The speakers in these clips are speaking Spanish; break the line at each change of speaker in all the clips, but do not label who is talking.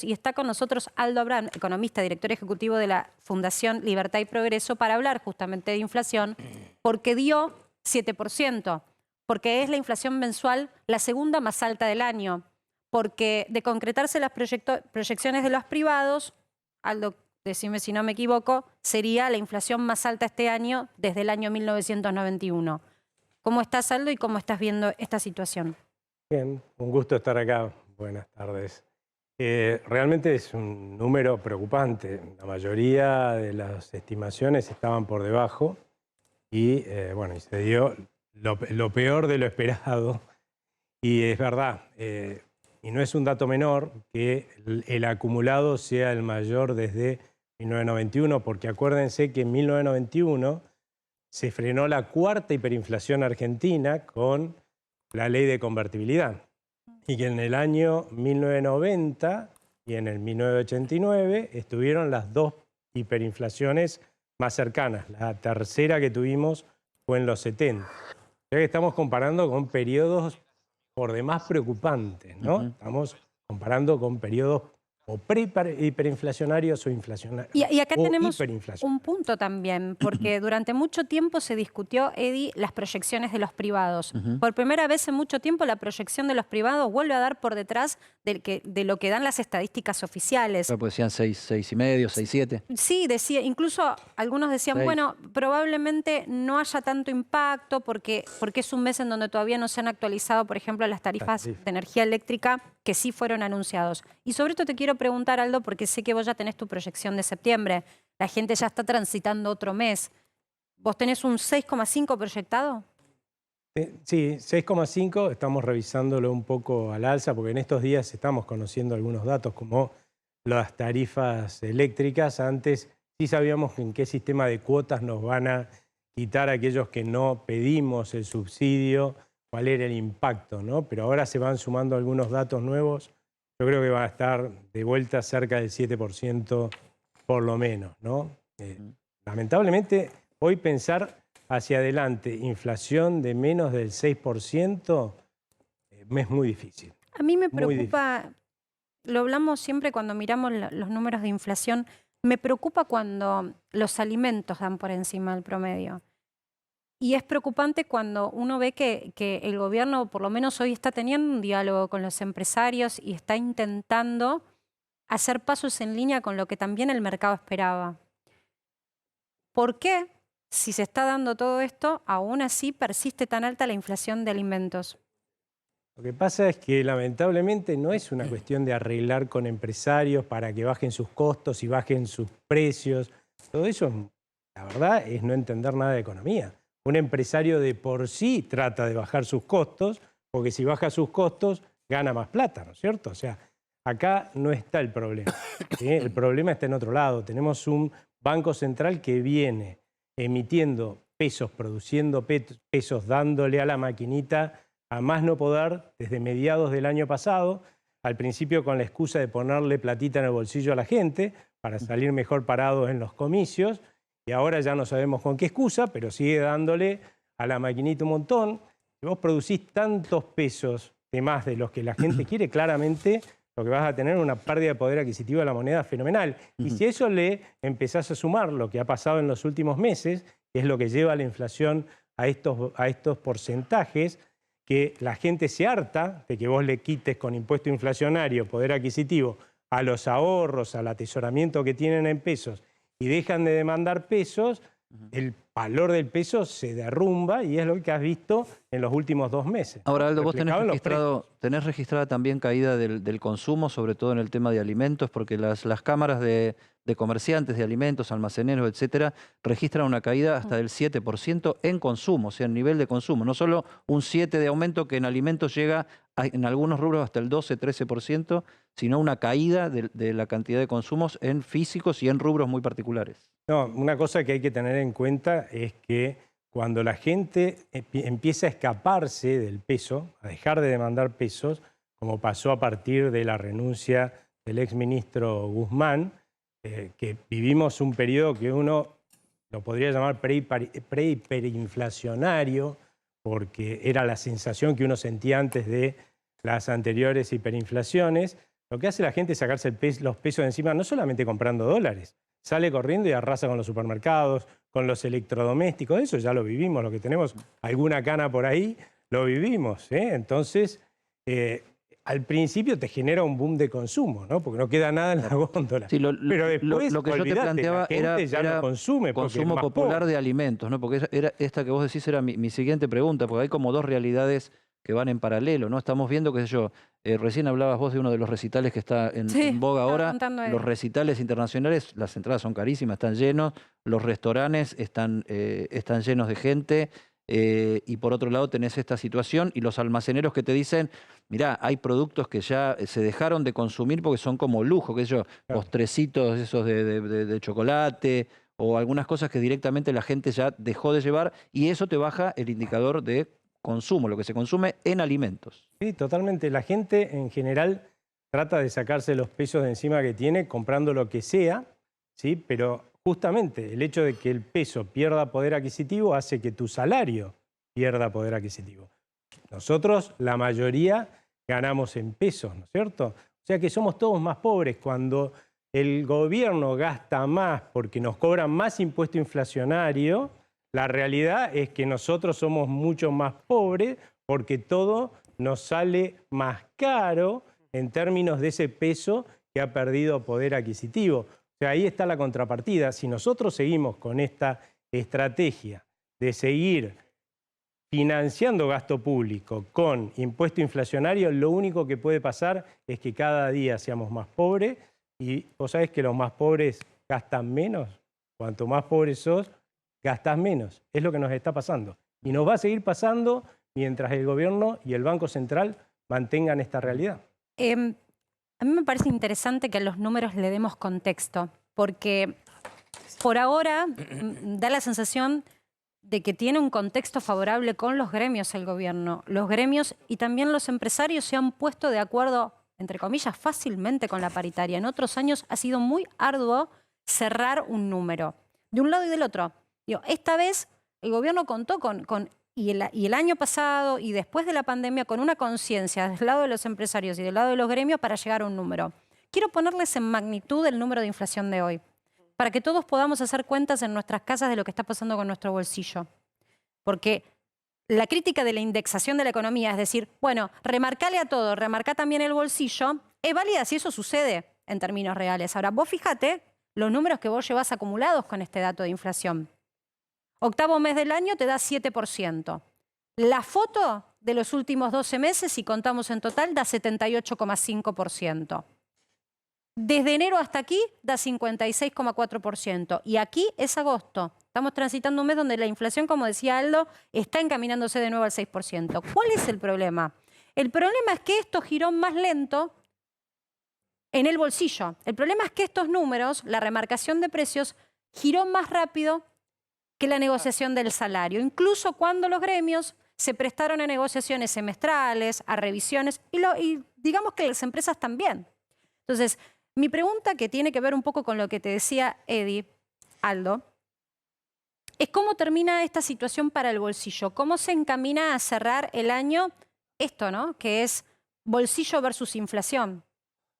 Y está con nosotros Aldo Abrán, economista, director ejecutivo de la Fundación Libertad y Progreso, para hablar justamente de inflación, porque dio 7%, porque es la inflación mensual la segunda más alta del año, porque de concretarse las proyecciones de los privados, Aldo, decime si no me equivoco, sería la inflación más alta este año desde el año 1991. ¿Cómo estás, Aldo, y cómo estás viendo esta situación?
Bien, un gusto estar acá. Buenas tardes. Realmente es un número preocupante. La mayoría de las estimaciones estaban por debajo y, bueno, y se dio lo peor de lo esperado. Y es verdad, y no es un dato menor, que el acumulado sea el mayor desde 1991, porque acuérdense que en 1991 se frenó la cuarta hiperinflación argentina con la ley de convertibilidad. Y que en el año 1990 y en el 1989 estuvieron las dos hiperinflaciones más cercanas. La tercera que tuvimos fue en los 70. O sea que estamos comparando con periodos por demás preocupantes, ¿no? Estamos comparando con periodos o pre-hiperinflacionarios o inflacionarios.
Y acá
o
tenemos
hiperinflacionarios.
un punto también, porque durante mucho tiempo se discutió, Edi, las proyecciones de los privados. Por primera vez en mucho tiempo la proyección de los privados vuelve a dar por detrás de lo que dan las estadísticas oficiales.
Claro, pues decían 6,5, 6,7.
Sí, decía, incluso algunos decían,
6.
bueno, probablemente no haya tanto impacto porque es un mes en donde todavía no se han actualizado, por ejemplo, las tarifas de energía eléctrica que sí fueron anunciados. Y sobre esto te quiero preguntar, Aldo, porque sé que vos ya tenés tu proyección de septiembre. La gente ya está transitando otro mes. ¿Vos tenés un 6,5 proyectado?
Sí, 6,5, estamos revisándolo un poco al alza, porque en estos días estamos conociendo algunos datos como las tarifas eléctricas. Antes sí sabíamos en qué sistema de cuotas nos van a quitar aquellos que no pedimos el subsidio, cuál era el impacto, ¿no? Pero ahora se van sumando algunos datos nuevos. Yo creo que va a estar de vuelta cerca del 7% por lo menos, ¿no? Lamentablemente, hoy pensar hacia adelante, inflación de menos del 6%, es muy difícil.
A mí me preocupa, lo hablamos siempre cuando miramos los números de inflación, me preocupa cuando los alimentos dan por encima del promedio. Y es preocupante cuando uno ve que el gobierno, por lo menos hoy, está teniendo un diálogo con los empresarios y está intentando hacer pasos en línea con lo que también el mercado esperaba. ¿Por qué, si se está dando todo esto, aún así persiste tan alta la inflación de alimentos?
Lo que pasa es que lamentablemente no es una cuestión de arreglar con empresarios para que bajen sus costos y bajen sus precios. Todo eso, la verdad, es no entender nada de economía. Un empresario de por sí trata de bajar sus costos, porque si baja sus costos, gana más plata, ¿no es cierto? O sea, acá no está el problema, ¿sí? El problema está en otro lado. Tenemos un Banco Central que viene emitiendo pesos, produciendo pesos, dándole a la maquinita a más no poder desde mediados del año pasado, al principio con la excusa de ponerle platita en el bolsillo a la gente para salir mejor parados en los comicios, y ahora ya no sabemos con qué excusa, pero sigue dándole a la maquinita un montón. Si vos producís tantos pesos de más de los que la gente quiere, claramente lo que vas a tener es una pérdida de poder adquisitivo de la moneda fenomenal. Y si a eso le empezás a sumar lo que ha pasado en los últimos meses, que es lo que lleva a la inflación a estos porcentajes, que la gente se harta de que vos le quites con impuesto inflacionario poder adquisitivo a los ahorros, al atesoramiento que tienen en pesos y dejan de demandar pesos, el valor del peso se derrumba y es lo que has visto en los últimos 2 meses.
Ahora, Aldo, vos tenés registrada también caída del consumo, sobre todo en el tema de alimentos, porque las cámaras de comerciantes de alimentos, almaceneros, etcétera, registran una caída hasta del 7% en consumo, o sea, en nivel de consumo. No solo un 7% de aumento que en alimentos llega en algunos rubros hasta el 12-13%, sino una caída de la cantidad de consumos en físicos y en rubros muy particulares.
No, una cosa que hay que tener en cuenta es que cuando la gente empieza a escaparse del peso, a dejar de demandar pesos, como pasó a partir de la renuncia del exministro Guzmán, que vivimos un periodo que uno lo podría llamar pre-hiperinflacionario, porque era la sensación que uno sentía antes de las anteriores hiperinflaciones. lo que hace la gente es sacarse los pesos de encima, no solamente comprando dólares. Sale corriendo y arrasa con los supermercados, con los electrodomésticos. Eso ya lo vivimos, lo que tenemos alguna cana por ahí, lo vivimos, ¿eh? Entonces, al principio te genera un boom de consumo, ¿no? Porque no queda nada en la góndola.
Sí,
pero después,
lo que yo te planteaba
ya no consume
consumo popular de alimentos, ¿no? Porque esta que vos decís era mi siguiente pregunta, porque hay como dos realidades que van en paralelo, ¿no? Estamos viendo, qué sé yo, recién hablabas vos de uno de los recitales que está en boga ahora. Los recitales internacionales, las entradas son carísimas, están llenos, los restaurantes están llenos de gente, y por otro lado tenés esta situación y los almaceneros que te dicen, mirá, hay productos que ya se dejaron de consumir porque son como lujo, qué sé yo, postrecitos esos de chocolate o algunas cosas que directamente la gente ya dejó de llevar y eso te baja el indicador de consumo, lo que se consume en alimentos.
Sí, totalmente. La gente en general trata de sacarse los pesos de encima que tiene comprando lo que sea, ¿sí? Pero justamente el hecho de que el peso pierda poder adquisitivo hace que tu salario pierda poder adquisitivo. Nosotros, la mayoría, ganamos en pesos, ¿no es cierto? O sea que somos todos más pobres. Cuando el gobierno gasta más porque nos cobran más impuesto inflacionario, la realidad es que nosotros somos mucho más pobres porque todo nos sale más caro en términos de ese peso que ha perdido poder adquisitivo. O sea, ahí está la contrapartida. Si nosotros seguimos con esta estrategia de seguir financiando gasto público con impuesto inflacionario, lo único que puede pasar es que cada día seamos más pobres y vos sabés que los más pobres gastan menos. Cuanto más pobres sos, gastás menos. Es lo que nos está pasando. Y nos va a seguir pasando mientras el gobierno y el Banco Central mantengan esta realidad.
A mí me parece interesante que a los números le demos contexto, porque por ahora da la sensación de que tiene un contexto favorable con los gremios el gobierno. Los gremios y también los empresarios se han puesto de acuerdo, entre comillas, fácilmente con la paritaria. En otros años ha sido muy arduo cerrar un número, de un lado y del otro. Digo, esta vez el gobierno contó y el año pasado y después de la pandemia con una conciencia del lado de los empresarios y del lado de los gremios para llegar a un número. Quiero ponerles en magnitud el número de inflación de hoy, para que todos podamos hacer cuentas en nuestras casas de lo que está pasando con nuestro bolsillo. Porque la crítica de la indexación de la economía, es decir, bueno, remarcale a todo, remarca también el bolsillo, es válida si eso sucede en términos reales. Ahora, vos fíjate los números que vos llevás acumulados con este dato de inflación. Octavo mes del año te da 7%. La foto de los últimos 12 meses, si contamos en total, da 78,5%. Desde enero hasta aquí da 56,4%. Y aquí es agosto. Estamos transitando un mes donde la inflación, como decía Aldo, está encaminándose de nuevo al 6%. ¿Cuál es el problema? El problema es que esto giró más lento en el bolsillo. El problema es que estos números, la remarcación de precios, giró más rápido que la negociación del salario. Incluso cuando los gremios se prestaron a negociaciones semestrales, a revisiones, y digamos que las empresas también. Entonces, mi pregunta, que tiene que ver un poco con lo que te decía Eddie, Aldo, es cómo termina esta situación para el bolsillo. ¿Cómo se encamina a cerrar el año esto, ¿no? Que es bolsillo versus inflación?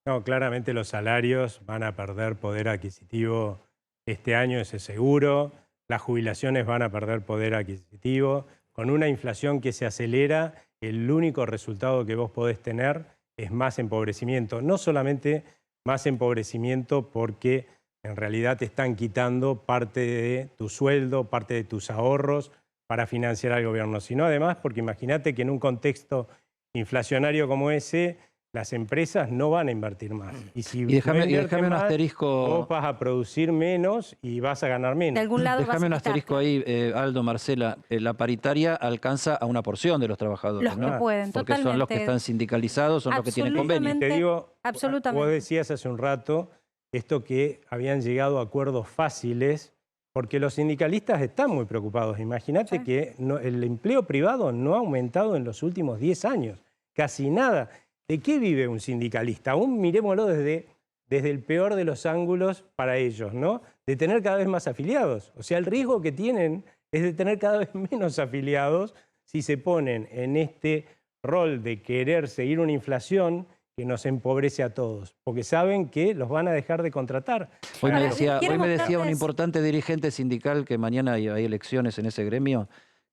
No, claramente los salarios van a perder poder adquisitivo este año, ese es seguro. Las jubilaciones van a perder poder adquisitivo. Con una inflación que se acelera, el único resultado que vos podés tener es más empobrecimiento. No solamente más empobrecimiento porque en realidad te están quitando parte de tu sueldo, parte de tus ahorros para financiar al gobierno, sino además porque imagínate que en un contexto inflacionario como ese, las empresas no van a invertir más. Y si
déjame un asterisco.
Vos vas a producir menos y vas a ganar menos.
De algún lado
déjame un asterisco ahí, Aldo, Marcela. La paritaria alcanza a una porción de los trabajadores.
Los que pueden,
porque
totalmente.
Son los que están sindicalizados, son los que tienen convenio.
Y te digo,
absolutamente.
Vos decías hace un rato esto que habían llegado a acuerdos fáciles, porque los sindicalistas están muy preocupados. Imagínate que el empleo privado no ha aumentado en los últimos 10 años, casi nada. ¿De qué vive un sindicalista? Aún miremoslo desde el peor de los ángulos para ellos, ¿no? De tener cada vez más afiliados. O sea, el riesgo que tienen es de tener cada vez menos afiliados si se ponen en este rol de querer seguir una inflación que nos empobrece a todos, porque saben que los van a dejar de contratar.
Hoy me
Ahora,
decía,
quiero
hoy me decía un
mostrarles-
importante dirigente sindical que mañana hay elecciones en ese gremio,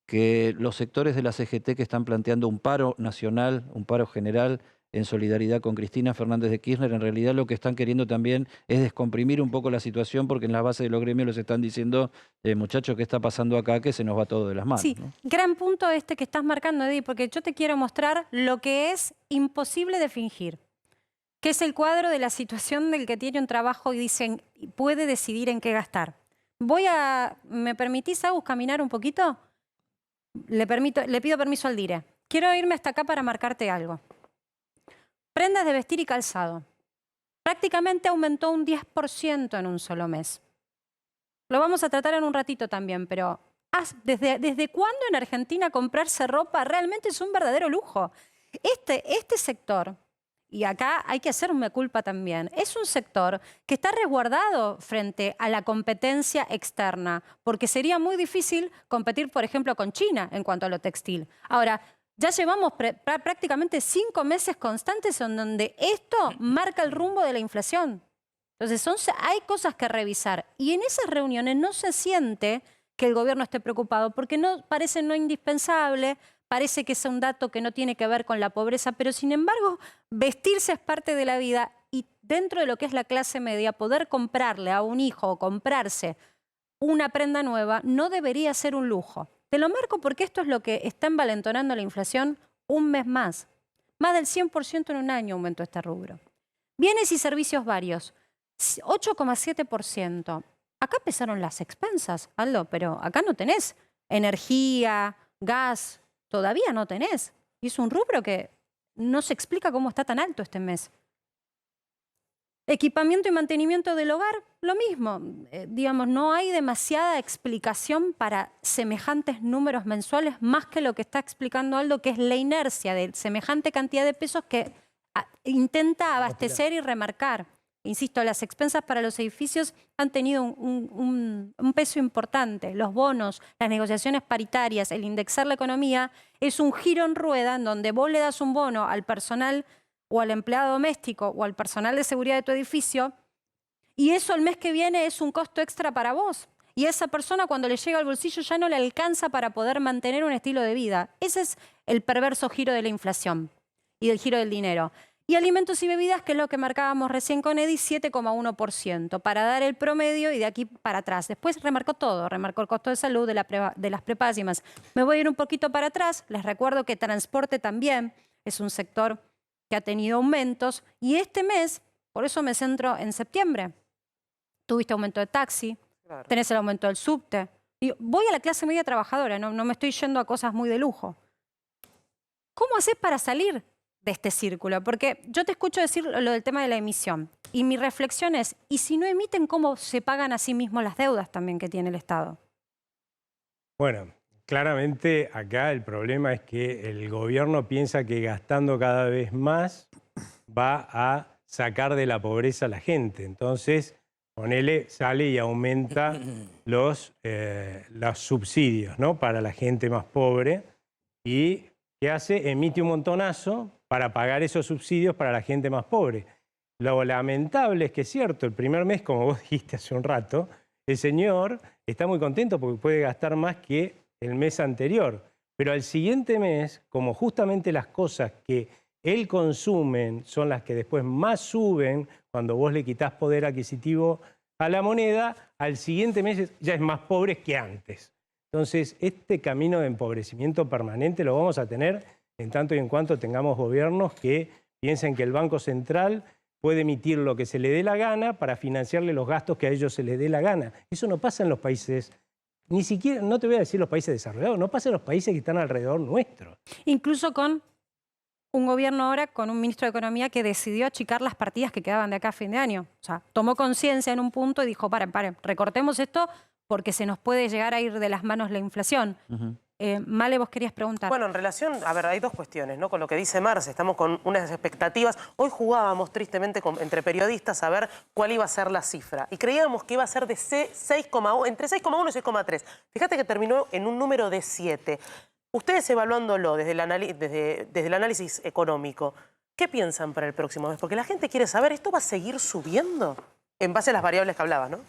que los sectores de la CGT que están planteando un paro nacional, un paro general, en solidaridad con Cristina Fernández de Kirchner, en realidad lo que están queriendo también es descomprimir un poco la situación, porque en la base de los gremios les están diciendo, muchachos, ¿qué está pasando acá? Que se nos va todo de las manos.
Sí,
¿No?
gran punto este que estás marcando, Eddie, porque yo te quiero mostrar lo que es imposible de fingir, que es el cuadro de la situación del que tiene un trabajo y dicen, puede decidir en qué gastar. ¿Me permitís, Agus, caminar un poquito? Le pido permiso al dire. Quiero irme hasta acá para marcarte algo. Prendas de vestir y calzado. Prácticamente aumentó un 10% en un solo mes. Lo vamos a tratar en un ratito también, pero ¿desde cuándo en Argentina comprarse ropa realmente es un verdadero lujo? Este sector, y acá hay que hacer un mea culpa también, es un sector que está resguardado frente a la competencia externa, porque sería muy difícil competir, por ejemplo, con China en cuanto a lo textil. Ahora, ya llevamos prácticamente 5 meses constantes en donde esto marca el rumbo de la inflación. Entonces, hay cosas que revisar. Y en esas reuniones no se siente que el gobierno esté preocupado, porque parece no indispensable, parece que es un dato que no tiene que ver con la pobreza, pero sin embargo, vestirse es parte de la vida y dentro de lo que es la clase media, poder comprarle a un hijo o comprarse una prenda nueva no debería ser un lujo. Te lo marco porque esto es lo que está envalentonando la inflación un mes más. Más del 100% en un año aumentó este rubro. Bienes y servicios varios, 8,7%. Acá pesaron las expensas, Aldo, pero acá no tenés energía, gas, todavía no tenés. Y es un rubro que no se explica cómo está tan alto este mes. Equipamiento y mantenimiento del hogar, lo mismo. Digamos, no hay demasiada explicación para semejantes números mensuales, más que lo que está explicando Aldo, que es la inercia de semejante cantidad de pesos que intenta abastecer y remarcar. Insisto, las expensas para los edificios han tenido un peso importante. Los bonos, las negociaciones paritarias, el indexar la economía, es un giro en rueda en donde vos le das un bono al personal o al empleado doméstico o al personal de seguridad de tu edificio, y eso el mes que viene es un costo extra para vos. Y a esa persona cuando le llega al bolsillo ya no le alcanza para poder mantener un estilo de vida. Ese es el perverso giro de la inflación y del giro del dinero. Y alimentos y bebidas, que es lo que marcábamos recién con Eddie, 7,1%, para dar el promedio y de aquí para atrás. Después remarcó todo, remarcó el costo de salud, de las prepagas y más. Me voy a ir un poquito para atrás. Les recuerdo que transporte también es un sector que ha tenido aumentos, y este mes, por eso me centro en septiembre, tuviste aumento de taxi, claro, tenés el aumento del subte. Y voy a la clase media trabajadora, no me estoy yendo a cosas muy de lujo. ¿Cómo haces para salir de este círculo? Porque yo te escucho decir lo del tema de la emisión, y mi reflexión es, ¿y si no emiten, cómo se pagan a sí mismos las deudas también que tiene el Estado?
Bueno, claramente acá el problema es que el gobierno piensa que gastando cada vez más va a sacar de la pobreza a la gente. Entonces, ponele, sale y aumenta los subsidios, ¿no?, para la gente más pobre. ¿Y qué hace? Emite un montonazo para pagar esos subsidios para la gente más pobre. Lo lamentable es que es cierto, el primer mes, como vos dijiste hace un rato, el señor está muy contento porque puede gastar más que el mes anterior. Pero al siguiente mes, como justamente las cosas que él consume son las que después más suben, cuando vos le quitás poder adquisitivo a la moneda, al siguiente mes ya es más pobre que antes. Entonces, este camino de empobrecimiento permanente lo vamos a tener en tanto y en cuanto tengamos gobiernos que piensen que el Banco Central puede emitir lo que se le dé la gana para financiarle los gastos que a ellos se les dé la gana. Eso no pasa en los países, ni siquiera, no te voy a decir los países desarrollados, no pasa en los países que están alrededor nuestro.
Incluso con un gobierno ahora, con un ministro de Economía que decidió achicar las partidas que quedaban de acá a fin de año. O sea, tomó conciencia en un punto y dijo, paren, recortemos esto porque se nos puede llegar a ir de las manos la inflación. Male, vos querías preguntar.
Bueno, en relación, a ver, hay dos cuestiones, ¿no? Con lo que dice Marce, estamos con unas expectativas. Hoy jugábamos tristemente entre periodistas a ver cuál iba a ser la cifra. Y creíamos que iba a ser de 6,1, entre 6,1 y 6,3. Fíjate que terminó en un número de 7. Ustedes evaluándolo desde el análisis económico, ¿qué piensan para el próximo mes? Porque la gente quiere saber, ¿esto va a seguir subiendo? En base a las variables que hablabas, ¿no?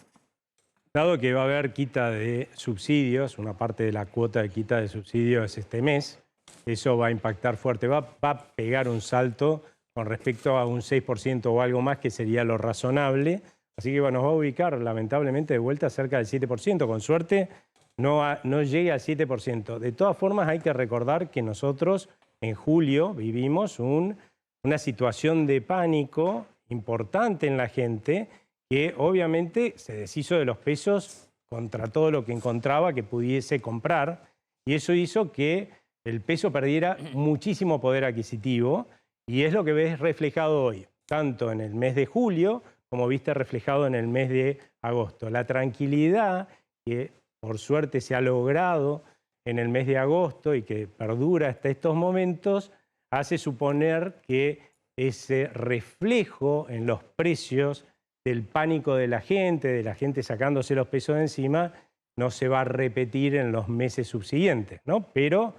Dado que va a haber quita de subsidios, una parte de la cuota de quita de subsidios este mes, eso va a impactar fuerte, va a pegar un salto con respecto a un 6% o algo más, que sería lo razonable. Así que bueno, nos va a ubicar lamentablemente de vuelta cerca del 7%. Con suerte no llegue al 7%. De todas formas hay que recordar que nosotros en julio vivimos una situación de pánico importante en la gente, que obviamente se deshizo de los pesos contra todo lo que encontraba que pudiese comprar, y eso hizo que el peso perdiera muchísimo poder adquisitivo, y es lo que ves reflejado hoy, tanto en el mes de julio como viste reflejado en el mes de agosto. La tranquilidad que por suerte se ha logrado en el mes de agosto y que perdura hasta estos momentos, hace suponer que ese reflejo en los precios del pánico de la gente sacándose los pesos de encima, no se va a repetir en los meses subsiguientes, ¿no? Pero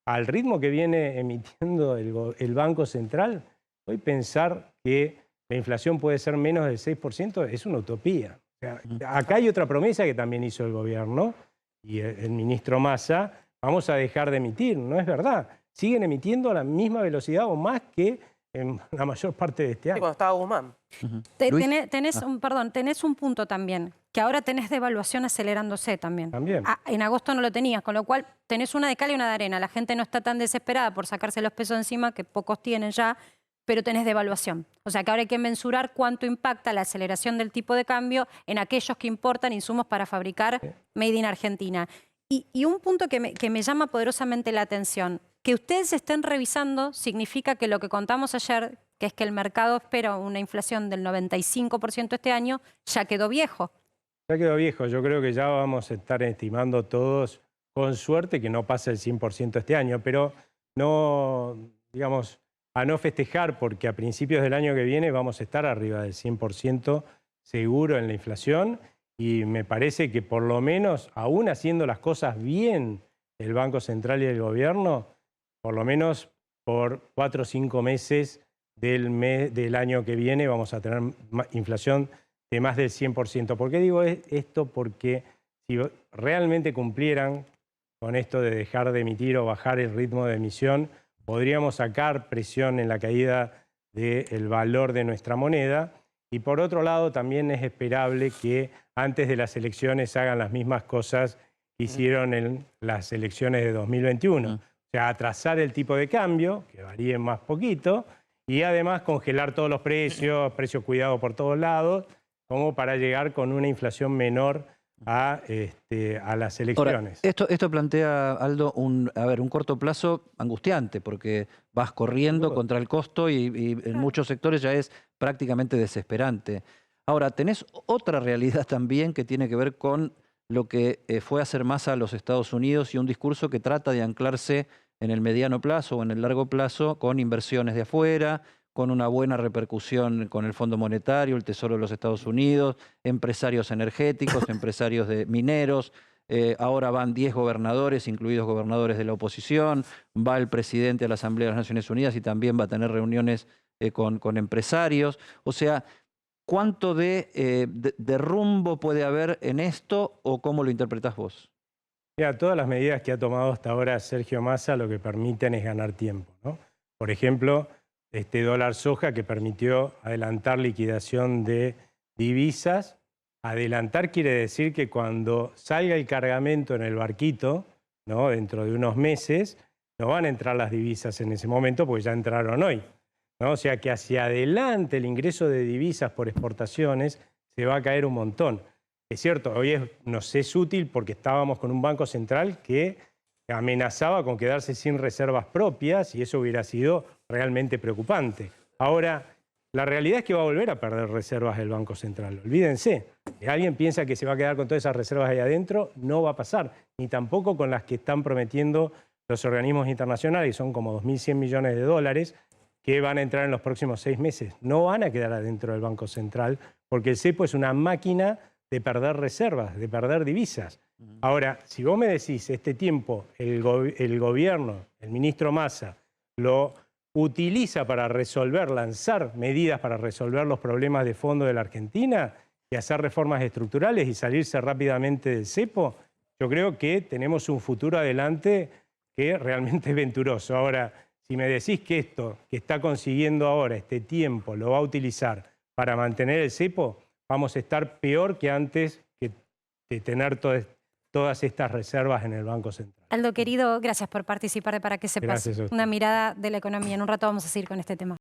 al ritmo que viene emitiendo el Banco Central, hoy pensar que la inflación puede ser menos del 6% es una utopía. O sea, acá hay otra promesa que también hizo el gobierno y el ministro Massa: vamos a dejar de emitir. No es verdad. Siguen emitiendo a la misma velocidad o más que en la mayor parte de este año.
Sí, cuando estaba Guzmán.
Tenés un punto también, que ahora tenés devaluación acelerándose también.
También.
En agosto no lo tenías, con lo cual tenés una de cal y una de arena. La gente no está tan desesperada por sacarse los pesos encima, que pocos tienen ya, pero tenés devaluación. O sea que ahora hay que mensurar cuánto impacta la aceleración del tipo de cambio en aquellos que importan insumos para fabricar Made in Argentina. Y un punto que me llama poderosamente la atención: que ustedes estén revisando significa que lo que contamos ayer, que es que el mercado espera una inflación del 95% este año, ya quedó viejo.
Ya quedó viejo. Yo creo que ya vamos a estar estimando todos, con suerte, que no pase el 100% este año, pero no, digamos, a no festejar, porque a principios del año que viene vamos a estar arriba del 100% seguro en la inflación, y me parece que por lo menos, aún haciendo las cosas bien el Banco Central y el gobierno, por lo menos por 4 o 5 meses del año que viene vamos a tener inflación de más del 100%. ¿Por qué digo esto? Porque si realmente cumplieran con esto de dejar de emitir o bajar el ritmo de emisión, podríamos sacar presión en la caída del valor de nuestra moneda. Y por otro lado, también es esperable que antes de las elecciones hagan las mismas cosas que hicieron en las elecciones de 2021. O sea, atrasar el tipo de cambio, que varíe más poquito, y además congelar todos los precios, precios cuidados por todos lados, como para llegar con una inflación menor a las elecciones.
Ahora, esto plantea, Aldo, un corto plazo angustiante, porque vas corriendo contra el costo y en muchos sectores ya es prácticamente desesperante. Ahora, tenés otra realidad también que tiene que ver con lo que fue hacer Massa a los Estados Unidos, y un discurso que trata de anclarse en el mediano plazo o en el largo plazo con inversiones de afuera, con una buena repercusión con el Fondo Monetario, el Tesoro de los Estados Unidos, empresarios energéticos, empresarios de mineros. Ahora van 10 gobernadores, incluidos gobernadores de la oposición. Va el presidente a la Asamblea de las Naciones Unidas y también va a tener reuniones con empresarios. O sea, ¿cuánto de rumbo puede haber en esto, o cómo lo interpretás vos?
Mira, todas las medidas que ha tomado hasta ahora Sergio Massa lo que permiten es ganar tiempo, ¿no? Por ejemplo, este dólar soja, que permitió adelantar liquidación de divisas. Adelantar quiere decir que cuando salga el cargamento en el barquito, ¿no?, dentro de unos meses, no van a entrar las divisas en ese momento porque ya entraron hoy, ¿no? O sea que hacia adelante el ingreso de divisas por exportaciones se va a caer un montón. Es cierto, hoy nos es útil porque estábamos con un Banco Central que amenazaba con quedarse sin reservas propias, y eso hubiera sido realmente preocupante. Ahora, la realidad es que va a volver a perder reservas el Banco Central. Olvídense. Si alguien piensa que se va a quedar con todas esas reservas ahí adentro, no va a pasar. Ni tampoco con las que están prometiendo los organismos internacionales, que son como 2.100 millones de dólares, que van a entrar en los próximos 6 meses. No van a quedar adentro del Banco Central, porque el cepo es una máquina de perder reservas, de perder divisas. Ahora, si vos me decís, este tiempo el gobierno, el ministro Massa, lo utiliza para lanzar medidas para resolver los problemas de fondo de la Argentina y hacer reformas estructurales y salirse rápidamente del cepo, yo creo que tenemos un futuro adelante que realmente es venturoso. Ahora, si me decís que esto que está consiguiendo ahora, este tiempo, lo va a utilizar para mantener el cepo, vamos a estar peor que antes de tener todas estas reservas en el Banco Central.
Aldo, querido, gracias por participar de Para que sepas.
Gracias a usted.
Una mirada de la economía. En un rato vamos a seguir con este tema.